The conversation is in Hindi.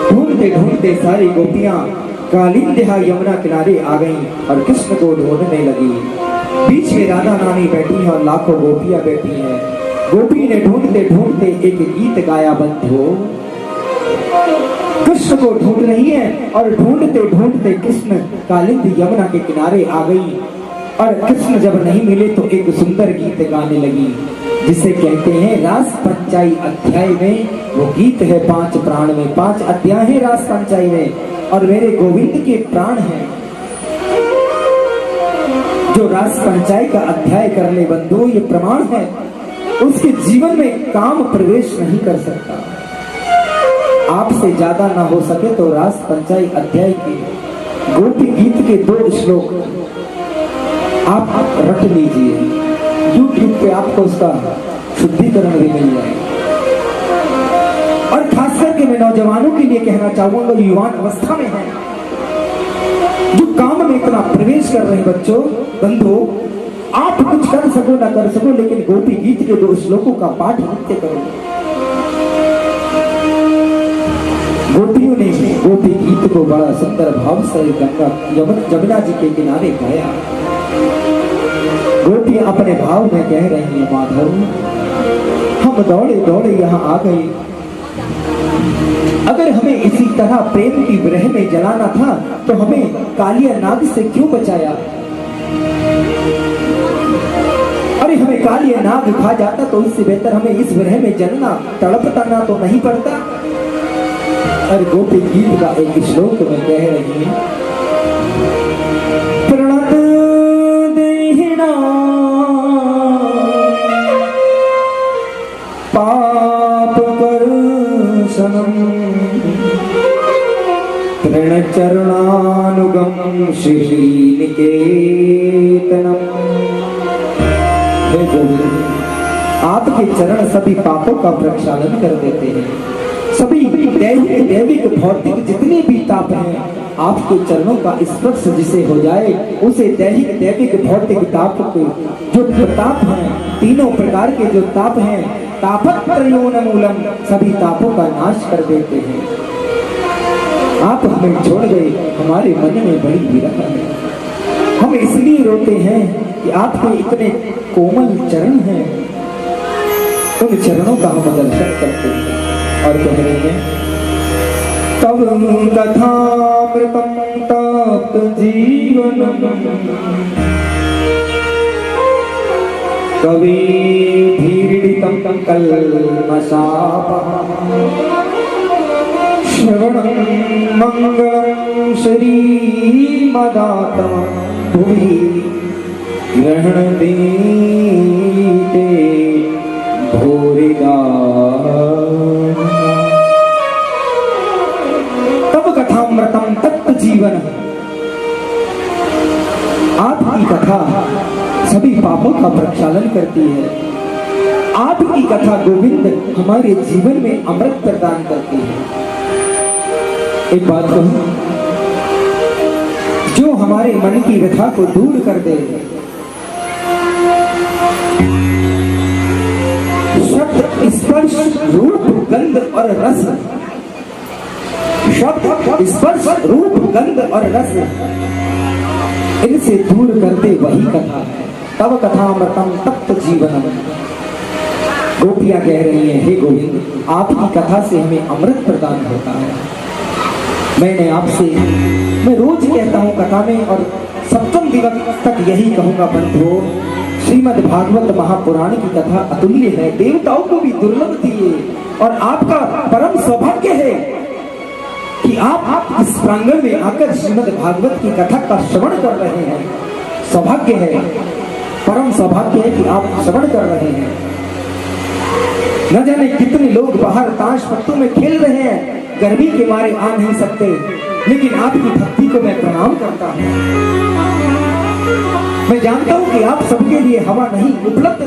ढूंढते ढूंढते सारी गोपियां कालिंदिहा यमुना किनारे आ गईं और कृष्ण को ढूंढने लगी। बीच में राधा रानी बैठी है और लाखों गोपियां बैठी हैं। गोपी ने ढूंढते ढूंढते एक गीत गाया, बंधो कृष्ण को ढूंढ रही है और ढूंढते ढूंढते कृष्ण कालिंदी यमुना के किनारे आ गई। और कृष्ण जब नहीं मिले तो एक सुंदर गीत गाने लगी, जिसे कहते हैं रास पंचाई अध्याय में। वो गीत है 5 प्राण में, 5 अध्याय है रास पंचाई में और मेरे गोविंद के प्राण हैं। जो रास पंचाई का अध्याय कर ले बंधु, ये प्रमाण है उसके जीवन में काम प्रवेश नहीं कर सकता। आपसे ज्यादा ना हो सके तो रास पंचाई अध्याय के गोपी गीत के 2 श्लोक आप रट लीजिए। YouTube पे आपको उसका शुद्धिकरण भी मिल जाएगा। और खास करके मैं नौजवानों के लिए कहना चाहूंगा, जो युवान अवस्था में है, जो काम में इतना प्रवेश कर रहे हैं बच्चों, बंधु, आप कुछ कर सको ना कर सको, लेकिन गोपी गीत के 2 श्लोकों का पाठ नित्य करो। गोपियों ने गोपी गीत को बड़ा सुंदर भाव से गंगा जमुना जी के किनारे गाया। गोपियां अपने भाव में कह रही हैं, माधव हम दौड़े दौड़े यहाँ आ गए। अगर हमें इसी तरह प्रेम की विरह में जलाना था तो हमें कालिया नाग से क्यों बचाया? अरे हमें कालिया नाग खा जाता तो इससे बेहतर हमें इस विरह में जलना, तड़पना तो नहीं पड़ता। और गोपी गीत का एक श्लोक में कह रही है, प्रणत देहिना पाप कर्षणम तृण चरणानुगम श्रीनिकेतनम। हे गोविंद, आपके चरण सभी पापों का प्रक्षालन कर देते हैं। सभी दैविक भौतिक जितने भी ताप हैं, आपके चरणों का स्पर्श जिसे हो जाए उसे दैविक भौतिक ताप को जो प्रताप हैं, तीनों प्रकार के जो ताप हैं, तापत्रयोन्मूलम, सभी तापों का नाश कर देते हैं। आप हमें छोड़ गए, हमारे मन में बड़ी विरह है। हम इसलिए रोते हैं कि आपके इतने कोमल चरण हैं, उन चरणों का हम दर्शन करते हैं। और कह रहे हैं, तब कथामृतम तप्त जीवनम कवि धीरितम कल्मषापः श्रवणं मंगलम श्रीमदातम भुवि ग्रहण दीते भूरिदा। तब कथामृतम तत्व जीवन, आपकी कथा सभी पापों का प्रक्षालन करती है। आपकी कथा गोविंद हमारे जीवन में अमृत प्रदान करती है। एक बात कहूं, जो हमारे मन की व्यथा को दूर कर दे, शब्द स्पर्श रूप गंध और रस, शब्द स्पर्श रूप गंध और रस, इनसे दूर करते वही कथा है। तब कथामृतम तप्त जीवनम। गोपियां कह रही हैं, हे गोविंद, आपकी कथा से हमें अमृत प्रदान होता है। मैं रोज कहता हूं कथा में, और सप्तम दिवस तक यही कहूंगा बंधुओं, श्रीमद् भागवत महापुराण की कथा अतुल्य है, देवताओं को भी दुर्लभ थी ये। और आपका परम सौभाग्य है कि आप इस प्रांगण में आकर श्रीमद् भागवत की कथा का श्रवण कर रहे हैं। सौभाग्य है, परम सौभाग्य है कि आप श्रवण कर रहे हैं। न जाने कितने लोग बाहर ताश पत्तों में खेल रहे हैं, गर्मी के मारे आ नहीं सकते, लेकिन आपकी भक्ति को मैं प्रणाम करता हूं। मैं जानता हूं कि आप सबके लिए हवा नहीं उपलब्ध